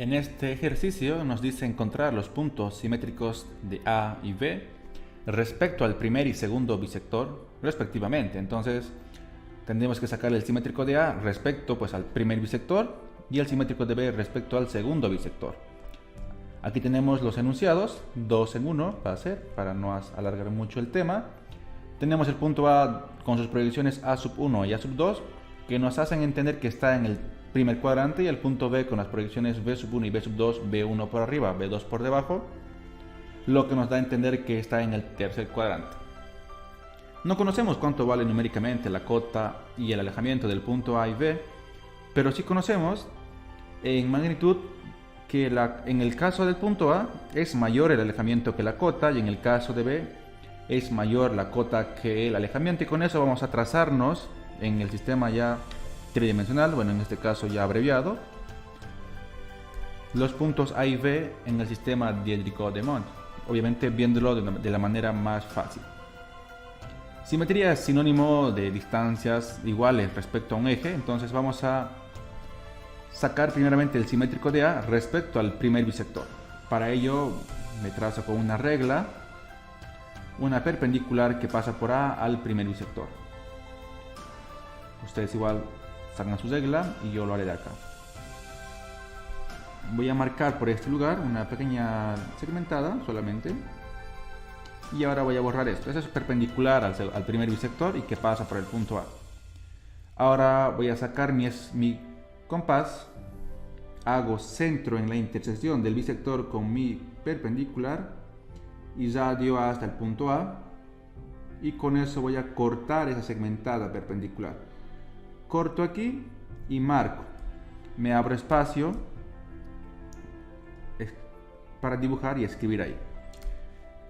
En este ejercicio nos dice encontrar los puntos simétricos de A y B respecto al primer y segundo bisector respectivamente. Entonces tendremos que sacar el simétrico de A respecto al primer bisector y el simétrico de B respecto al segundo bisector. Aquí tenemos los enunciados, 2 en 1 va a ser, para no alargar mucho el tema. Tenemos el punto A con sus proyecciones A sub 1 y A sub 2 que nos hacen entender que está en el primer cuadrante, y el punto B con las proyecciones B sub 1 y B sub 2, B1 por arriba, B2 por debajo, lo que nos da a entender que está en el tercer cuadrante. No conocemos cuánto vale numéricamente la cota y el alejamiento del punto A y B, pero sí conocemos en magnitud que en el caso del punto A es mayor el alejamiento que la cota, y en el caso de B es mayor la cota que el alejamiento, y con eso vamos a trazarnos en el sistema ya tridimensional, bueno, en este caso ya abreviado, los puntos A y B en el sistema diédrico de Mond, obviamente viéndolo de la manera más fácil. Simetría es sinónimo de distancias iguales respecto a un eje, entonces vamos a sacar primeramente el simétrico de A respecto al primer bisector. Para ello me trazo con una regla una perpendicular que pasa por A al primer bisector. Ustedes igual sacan su regla y yo lo haré de acá. Voy a marcar por este lugar una pequeña segmentada solamente, y ahora voy a borrar esto. Eso es perpendicular al primer bisector y que pasa por el punto A. Ahora voy a sacar mi compás, hago centro en la intersección del bisector con mi perpendicular y radio hasta el punto A, y con eso voy a cortar esa segmentada perpendicular. Corto aquí y marco, me abro espacio para dibujar y escribir ahí,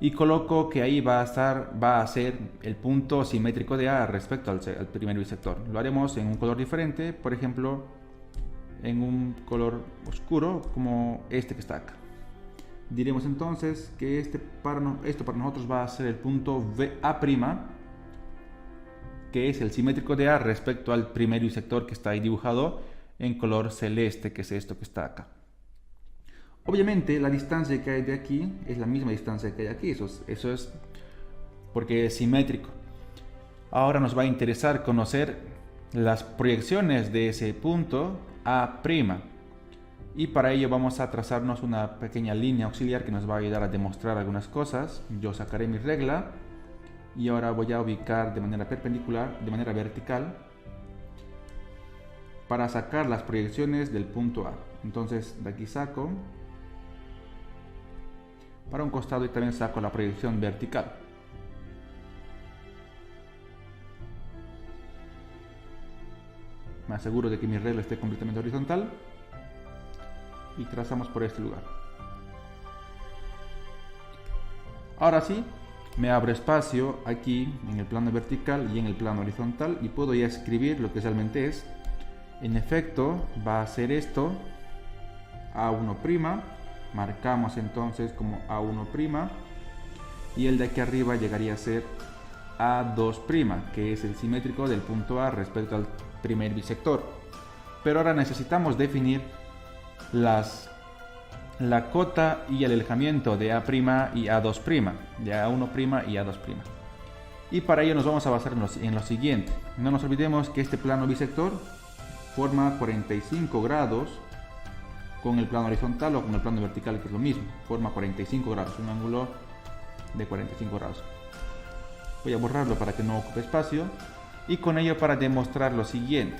y coloco que ahí va a ser el punto simétrico de A respecto al primer bisector. Lo haremos en un color diferente, por ejemplo en un color oscuro como este que está acá. Diremos entonces que esto para nosotros va a ser el punto VA', que es el simétrico de A respecto al primer bisector que está ahí dibujado en color celeste, que es esto que está acá. Obviamente la distancia que hay de aquí es la misma distancia que hay aquí, eso es porque es simétrico. Ahora nos va a interesar conocer las proyecciones de ese punto A', y para ello vamos a trazarnos una pequeña línea auxiliar que nos va a ayudar a demostrar algunas cosas. Yo sacaré mi regla y ahora voy a ubicar de manera perpendicular, de manera vertical, para sacar las proyecciones del punto A. Entonces de aquí saco para un costado y también saco la proyección vertical. Me aseguro de que mi regla esté completamente horizontal y trazamos por este lugar. Ahora sí, me abro espacio aquí en el plano vertical y en el plano horizontal, y puedo ya escribir lo que realmente es. En efecto, va a ser esto, A1', marcamos entonces como A1', y el de aquí arriba llegaría a ser A2', que es el simétrico del punto A respecto al primer bisector. Pero ahora necesitamos definir la cota y el alejamiento de A' y A2', de A1' y A2'. Y para ello nos vamos a basar en lo siguiente. No nos olvidemos que este plano bisector forma 45 grados con el plano horizontal o con el plano vertical, que es lo mismo. Forma 45 grados, un ángulo de 45 grados. Voy a borrarlo para que no ocupe espacio, y con ello para demostrar lo siguiente.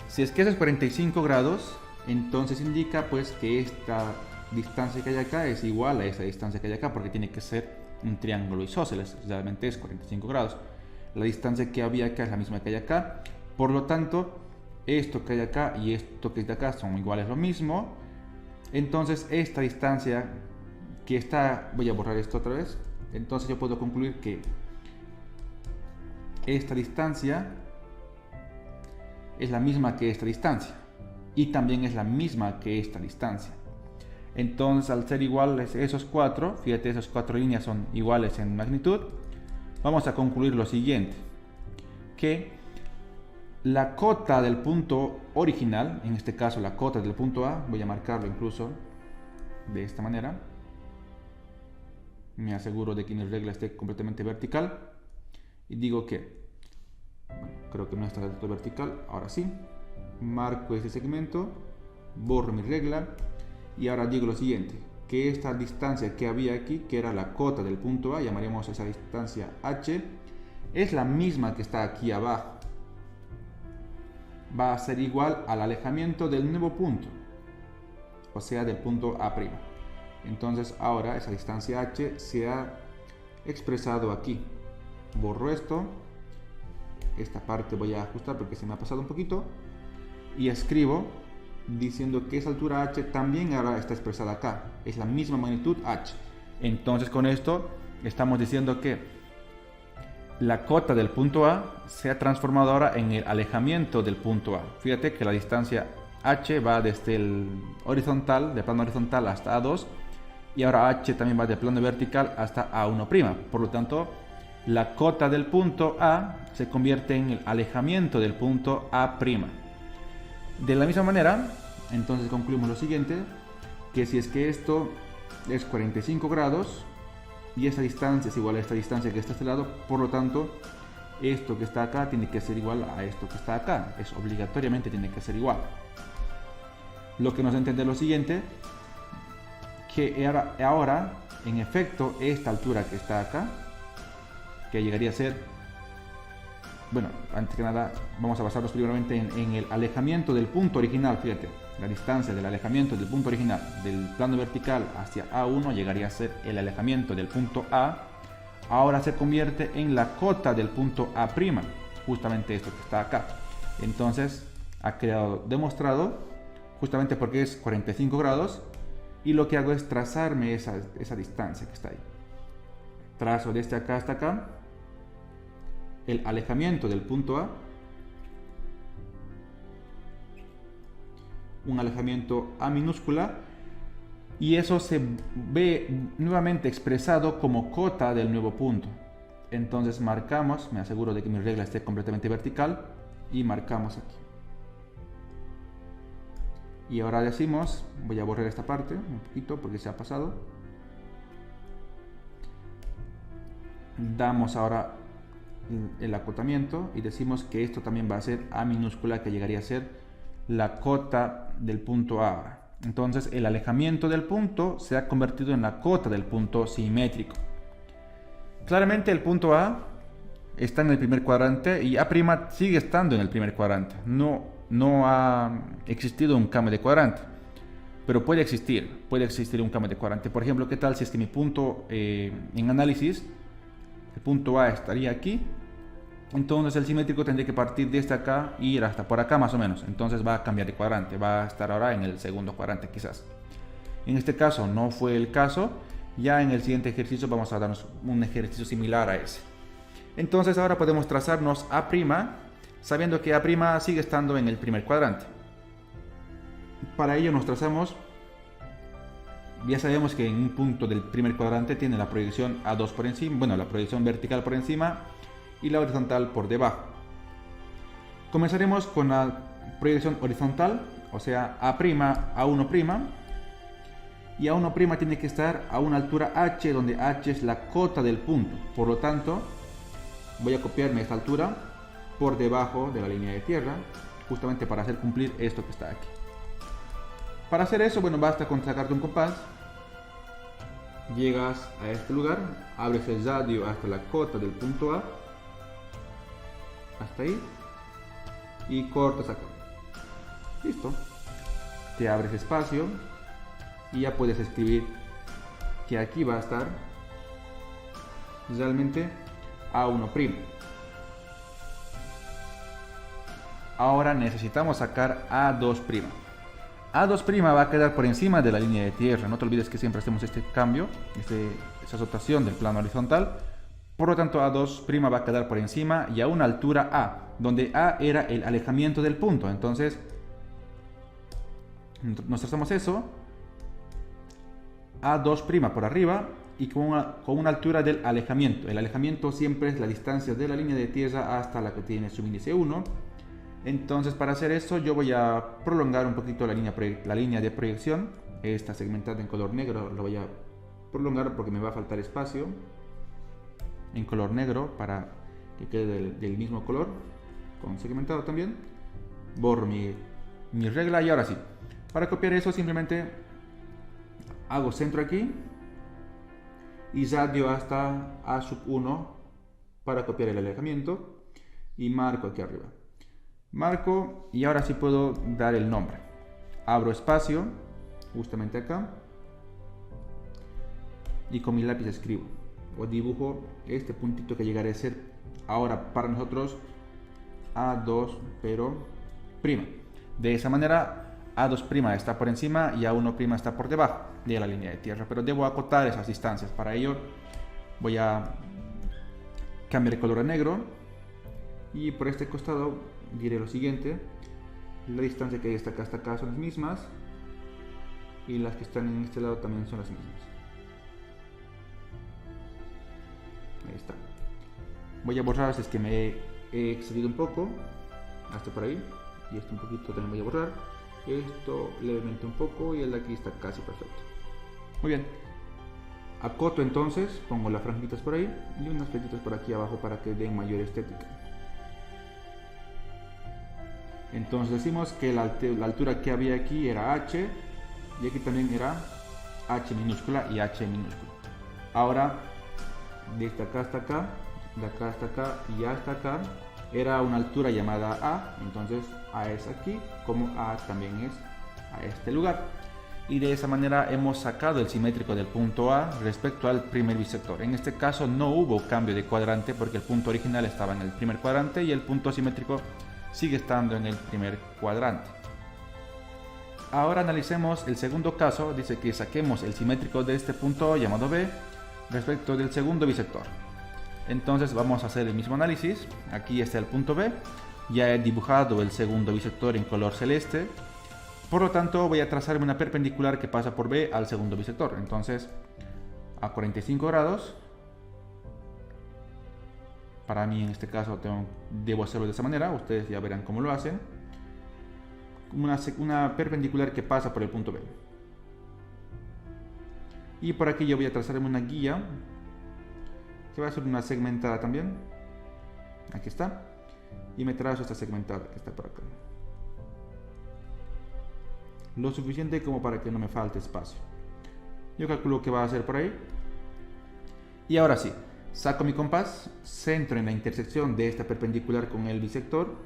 Si es que eso es 45 grados, entonces indica que esta distancia que hay acá es igual a esa distancia que hay acá, porque tiene que ser un triángulo isósceles, realmente es 45 grados. La distancia que había acá es la misma que hay acá, por lo tanto esto que hay acá y esto que hay de acá son iguales, lo mismo. Entonces esta distancia que está, voy a borrar esto otra vez, entonces yo puedo concluir que esta distancia es la misma que esta distancia, y también es la misma que esta distancia. Entonces, al ser iguales esos cuatro, fíjate, esas cuatro líneas son iguales en magnitud, vamos a concluir lo siguiente, que la cota del punto original, en este caso la cota del punto A, voy a marcarlo incluso de esta manera. Me aseguro de que mi regla esté completamente vertical y digo que, bueno, creo que no está del todo vertical, ahora sí, marco este segmento, borro mi regla y ahora digo lo siguiente, que esta distancia que había aquí, que era la cota del punto A, llamaremos esa distancia H, es la misma que está aquí abajo. Va a ser igual al alejamiento del nuevo punto, o sea, del punto A'. Entonces ahora esa distancia H se ha expresado aquí. Borro esto, esta parte voy a ajustar porque se me ha pasado un poquito, y escribo diciendo que esa altura H también ahora está expresada acá, es la misma magnitud H. Entonces con esto estamos diciendo que la cota del punto A se ha transformado ahora en el alejamiento del punto A. Fíjate que la distancia H va desde el horizontal, de plano horizontal hasta A2, y ahora H también va de plano vertical hasta A1'. Por lo tanto, la cota del punto A se convierte en el alejamiento del punto A'. De la misma manera, entonces concluimos lo siguiente, que si es que esto es 45 grados y esta distancia es igual a esta distancia que está a este lado, por lo tanto, esto que está acá tiene que ser igual a esto que está acá, es obligatoriamente tiene que ser igual. Lo que nos da a entender lo siguiente, que ahora, en efecto, esta altura que está acá, que llegaría a ser, bueno, antes que nada, vamos a basarnos primeramente en el alejamiento del punto original, fíjate, la distancia del alejamiento del punto original del plano vertical hacia A1 llegaría a ser el alejamiento del punto A, ahora se convierte en la cota del punto A', justamente esto que está acá. Entonces, ha quedado demostrado, justamente porque es 45 grados, y lo que hago es trazarme esa distancia que está ahí. Trazo desde acá hasta acá el alejamiento del punto A, un alejamiento A minúscula, y eso se ve nuevamente expresado como cota del nuevo punto. Entonces marcamos, me aseguro de que mi regla esté completamente vertical, y marcamos aquí. Y ahora decimos, voy a borrar esta parte un poquito porque se ha pasado. Damos ahora el acotamiento y decimos que esto también va a ser A minúscula, que llegaría a ser la cota del punto A. Entonces el alejamiento del punto se ha convertido en la cota del punto simétrico. Claramente el punto A está en el primer cuadrante y A' sigue estando en el primer cuadrante. No ha existido un cambio de cuadrante, pero puede existir un cambio de cuadrante. Por ejemplo, ¿qué tal si es que mi punto en análisis, el punto A estaría aquí? Entonces el simétrico tendría que partir desde acá y ir hasta por acá más o menos. Entonces va a cambiar de cuadrante, va a estar ahora en el segundo cuadrante quizás. En este caso no fue el caso. Ya en el siguiente ejercicio vamos a darnos un ejercicio similar a ese. Entonces ahora podemos trazarnos A', sabiendo que A' sigue estando en el primer cuadrante. Para ello nos trazamos, ya sabemos que en un punto del primer cuadrante tiene la proyección A2 por encima, bueno, la proyección vertical por encima y la horizontal por debajo. Comenzaremos con la proyección horizontal, o sea, A', y A1' tiene que estar a una altura H, donde H es la cota del punto. Por lo tanto, voy a copiarme esta altura por debajo de la línea de tierra, justamente para hacer cumplir esto que está aquí. Para hacer eso, bueno, basta con sacarte un compás, llegas a este lugar, abres el radio hasta la cota del punto A, hasta ahí, y cortas acá. Listo. Te abres espacio y ya puedes escribir que aquí va a estar realmente A1'. Ahora necesitamos sacar A2'. A2' va a quedar por encima de la línea de tierra. No te olvides que siempre hacemos este cambio, esa rotación del plano horizontal. Por lo tanto, A2' va a quedar por encima y a una altura A, donde A era el alejamiento del punto. Entonces, nos trazamos eso, A2' por arriba y con una altura del alejamiento. El alejamiento siempre es la distancia de la línea de tierra hasta la que tiene su índice 1. Entonces, para hacer eso, yo voy a prolongar un poquito la línea de proyección. Esta segmentada en color negro lo voy a prolongar porque me va a faltar espacio en color negro para que quede del mismo color, con segmentado también. Borro mi regla y ahora sí, para copiar eso simplemente hago centro aquí y radio hasta A1 para copiar el alejamiento y marco aquí arriba. Marco y ahora sí puedo dar el nombre. Abro espacio justamente acá y con mi lápiz escribo o dibujo este puntito que llegará a ser ahora para nosotros A2 pero prima. De esa manera A2' está por encima y A1' está por debajo de la línea de tierra, pero debo acotar esas distancias. Para ello voy a cambiar el color a negro y por este costado diré lo siguiente: la distancia que hay hasta acá son las mismas y las que están en este lado también son las mismas. Ahí está. Voy a borrar si es que me he excedido un poco, hasta por ahí, y esto un poquito también voy a borrar, esto levemente un poco y el de aquí está casi perfecto. Muy bien, acoto entonces, pongo las franjitas por ahí y unas flechitas por aquí abajo para que den mayor estética. Entonces decimos que la altura que había aquí era H y aquí también era H minúscula y H minúscula. Ahora desde acá hasta acá, de acá hasta acá y hasta acá era una altura llamada A, entonces A es aquí, como A también es a este lugar. Y de esa manera hemos sacado el simétrico del punto A respecto al primer bisector. En este caso no hubo cambio de cuadrante porque el punto original estaba en el primer cuadrante y el punto simétrico sigue estando en el primer cuadrante. Ahora analicemos el segundo caso. Dice que saquemos el simétrico de este punto llamado B respecto del segundo bisector. Entonces vamos a hacer el mismo análisis. Aquí está el punto B, ya he dibujado el segundo bisector en color celeste, por lo tanto voy a trazarme una perpendicular que pasa por B al segundo bisector. Entonces a 45 grados, para mí en este caso debo hacerlo de esa manera, ustedes ya verán cómo lo hacen, una perpendicular que pasa por el punto B. Y por aquí yo voy a trazarme una guía que va a ser una segmentada también. Aquí está. Y me trazo esta segmentada que está por acá. Lo suficiente como para que no me falte espacio. Yo calculo que va a ser por ahí. Y ahora sí, saco mi compás, centro en la intersección de esta perpendicular con el bisector,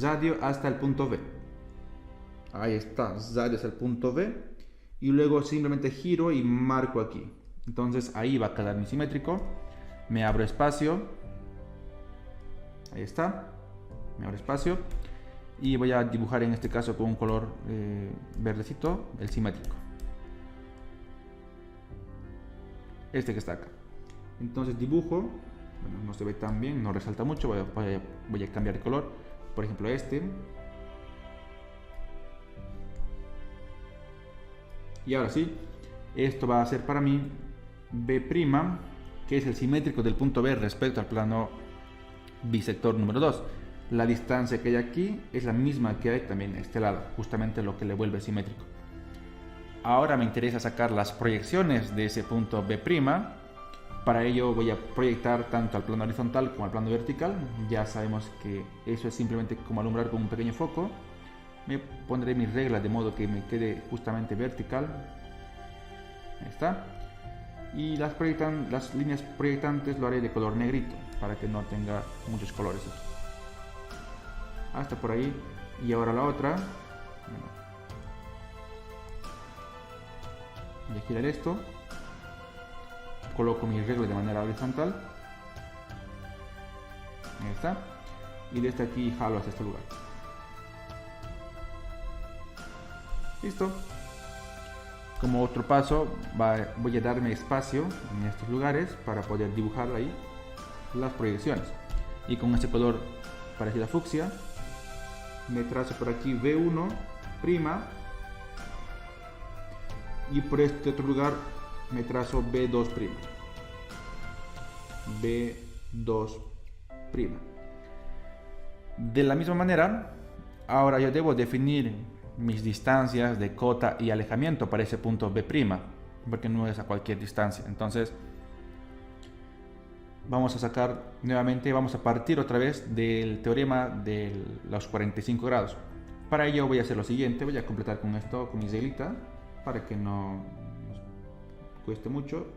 radio hasta el punto B. Ahí está, radio hasta el punto B. Y luego simplemente giro y marco aquí. Entonces ahí va a quedar mi simétrico. Me abro espacio. Ahí está. Me abro espacio. Y voy a dibujar en este caso con un color verdecito el simétrico. Este que está acá. Entonces dibujo. Bueno, no se ve tan bien, no resalta mucho. Voy a cambiar de color. Por ejemplo este. Y ahora sí, esto va a ser para mí B', que es el simétrico del punto B respecto al plano bisector número 2. La distancia que hay aquí es la misma que hay también en este lado, justamente lo que le vuelve simétrico. Ahora me interesa sacar las proyecciones de ese punto B'. Para ello voy a proyectar tanto al plano horizontal como al plano vertical. Ya sabemos que eso es simplemente como alumbrar con un pequeño foco. Me pondré mi regla de modo que me quede justamente vertical. Ahí está. Y las líneas proyectantes lo haré de color negrito para que no tenga muchos colores aquí. Hasta por ahí. Y ahora la otra. Voy a girar esto. Coloco mi regla de manera horizontal. Ahí está. Y desde aquí jalo hacia este lugar. Listo. Como otro paso voy a darme espacio en estos lugares para poder dibujar ahí las proyecciones. Y con este color parecido a fucsia me trazo por aquí B1', y por este otro lugar me trazo B2'. B2'. De la misma manera, ahora yo debo definir mis distancias de cota y alejamiento para ese punto B', porque no es a cualquier distancia. Entonces, vamos a sacar nuevamente, vamos a partir otra vez del teorema de los 45 grados. Para ello voy a hacer lo siguiente, voy a completar con esto, con mi reglita, para que no nos cueste mucho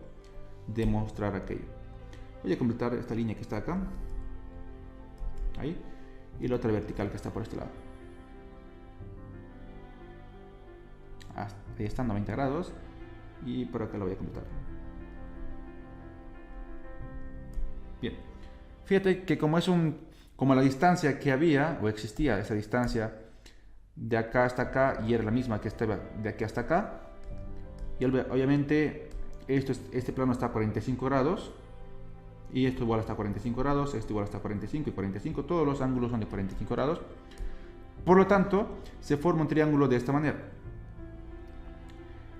demostrar aquello. Voy a completar esta línea que está acá, ahí, y la otra vertical que está por este lado. Ahí están 90 grados y por acá lo voy a completar. Bien, fíjate que como la distancia que había o existía, esa distancia de acá hasta acá y era la misma que estaba de aquí hasta acá, y obviamente este plano está a 45 grados y esto igual está a 45 grados, esto igual está a 45 y 45, todos los ángulos son de 45 grados. Por lo tanto, se forma un triángulo de esta manera.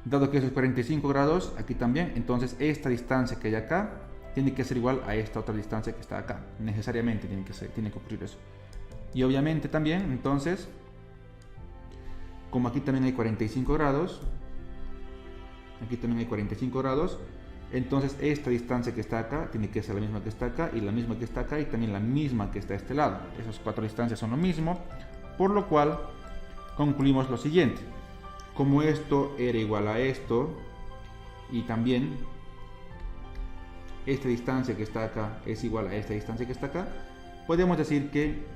Dado que eso es 45 grados, aquí también, entonces esta distancia que hay acá tiene que ser igual a esta otra distancia que está acá. Necesariamente tiene que ocurrir eso. Y obviamente también, entonces, como aquí también hay 45 grados, aquí también hay 45 grados, entonces esta distancia que está acá tiene que ser la misma que está acá, y la misma que está acá, y también la misma que está a este lado. Esas cuatro distancias son lo mismo, por lo cual concluimos lo siguiente. Como esto era igual a esto, y también esta distancia que está acá es igual a esta distancia que está acá, podemos decir que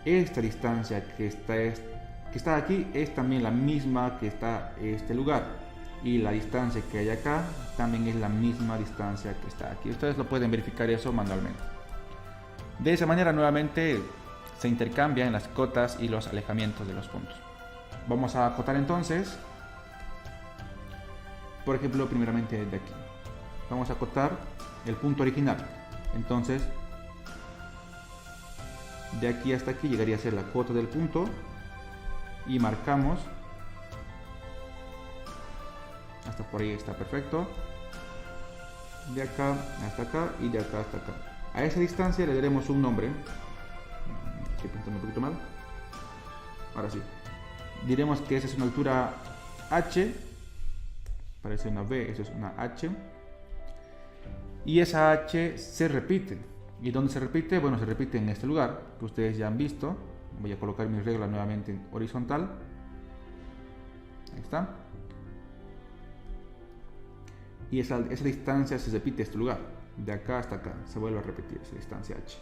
esta distancia que está aquí es también la misma que está en este lugar, y la distancia que hay acá también es la misma distancia que está aquí. Ustedes lo pueden verificar eso manualmente. De esa manera nuevamente se intercambian las cotas y los alejamientos de los puntos. Vamos a acotar entonces, por ejemplo, primeramente de aquí. Vamos a acotar el punto original. Entonces, de aquí hasta aquí llegaría a ser la cota del punto y marcamos. Hasta por ahí está perfecto. De acá hasta acá y de acá hasta acá. A esa distancia le daremos un nombre. Estoy pintando un poquito mal. Ahora sí. Diremos que esa es una altura H. Parece una V, eso es una H. Y esa H se repite. ¿Y dónde se repite? Bueno, se repite en este lugar que ustedes ya han visto. Voy a colocar mi regla nuevamente en horizontal. Ahí está. Y esa distancia se repite este lugar. De acá hasta acá se vuelve a repetir esa distancia H.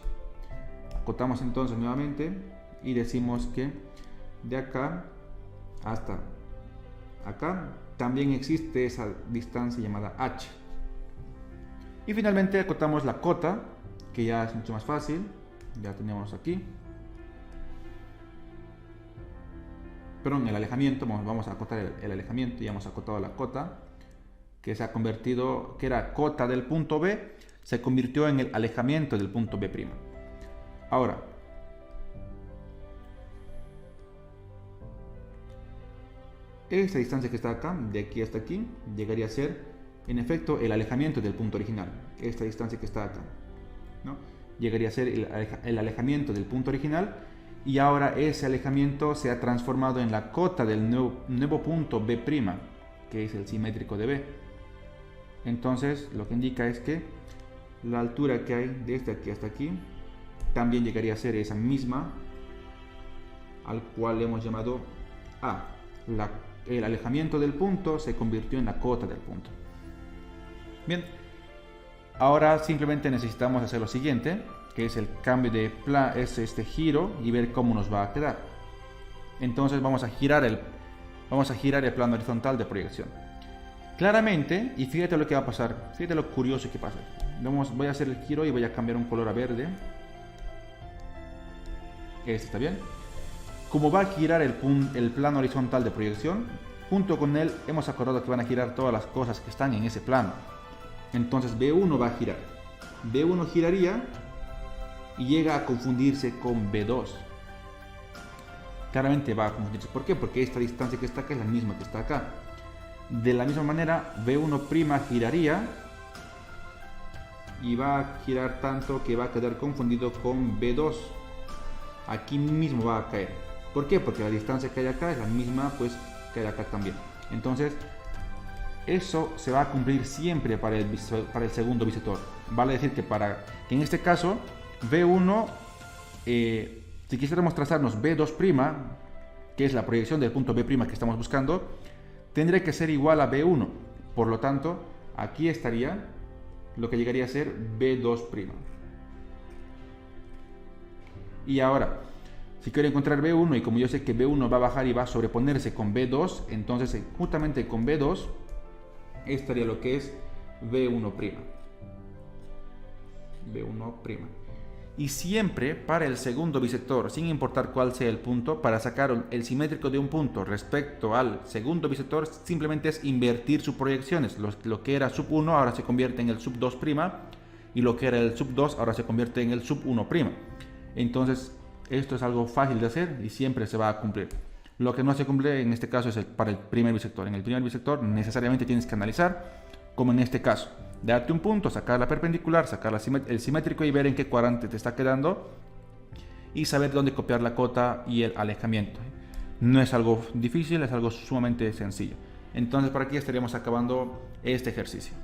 Acotamos entonces nuevamente y decimos que de acá hasta acá también existe esa distancia llamada H. Y finalmente acotamos la cota, que ya es mucho más fácil. Ya tenemos aquí. Perdón, el alejamiento. Vamos a acotar el alejamiento. Ya hemos acotado la cota, que se ha convertido, que era cota del punto B, se convirtió en el alejamiento del punto B'. Ahora, esta distancia que está acá, de aquí hasta aquí, llegaría a ser, en efecto, el alejamiento del punto original. Esta distancia que está acá, ¿no? Llegaría a ser el alejamiento del punto original, y ahora ese alejamiento se ha transformado en la cota del nuevo punto B', que es el simétrico de B. Entonces, lo que indica es que la altura que hay desde aquí hasta aquí también llegaría a ser esa misma, al cual le hemos llamado A. El alejamiento del punto se convirtió en la cota del punto. Bien, ahora simplemente necesitamos hacer lo siguiente, que es el cambio de este giro, y ver cómo nos va a quedar. Entonces vamos a girar el plano horizontal de proyección. Claramente, y fíjate lo que va a pasar, fíjate lo curioso que pasa. Voy a hacer el giro y voy a cambiar un color a verde. Este está bien. Como va a girar el plano horizontal de proyección, junto con él hemos acordado que van a girar todas las cosas que están en ese plano. Entonces B1 va a girar. B1 giraría y llega a confundirse con B2. Claramente va a confundirse. ¿Por qué? Porque esta distancia que está acá es la misma que está acá. De la misma manera, B1' giraría y va a girar tanto que va a quedar confundido con B2. aquí mismo va a caer. ¿Por qué? Porque la distancia que hay acá es la misma pues que hay acá también. Entonces eso se va a cumplir siempre para el segundo bisector. Vale decir que en este caso B1, si quisiéramos trazarnos B2', que es la proyección del punto B' que estamos buscando, tendría que ser igual a B1. Por lo tanto, aquí estaría lo que llegaría a ser B2'. Y ahora, si quiero encontrar B1 y como yo sé que B1 va a bajar y va a sobreponerse con B2, entonces justamente con B2 estaría lo que es B1'. B1'. Y siempre para el segundo bisector, sin importar cuál sea el punto, para sacar el simétrico de un punto respecto al segundo bisector, simplemente es invertir sus proyecciones. Lo que era sub 1 ahora se convierte en el sub 2' y lo que era el sub 2 ahora se convierte en el sub 1'. Entonces esto es algo fácil de hacer y siempre se va a cumplir. Lo que no se cumple en este caso es para el primer bisector. En el primer bisector necesariamente tienes que analizar, como en este caso, darte un punto, sacar la perpendicular, sacar el simétrico y ver en qué cuadrante te está quedando y saber dónde copiar la cota y el alejamiento. No es algo difícil, es algo sumamente sencillo. Entonces por aquí estaríamos acabando este ejercicio.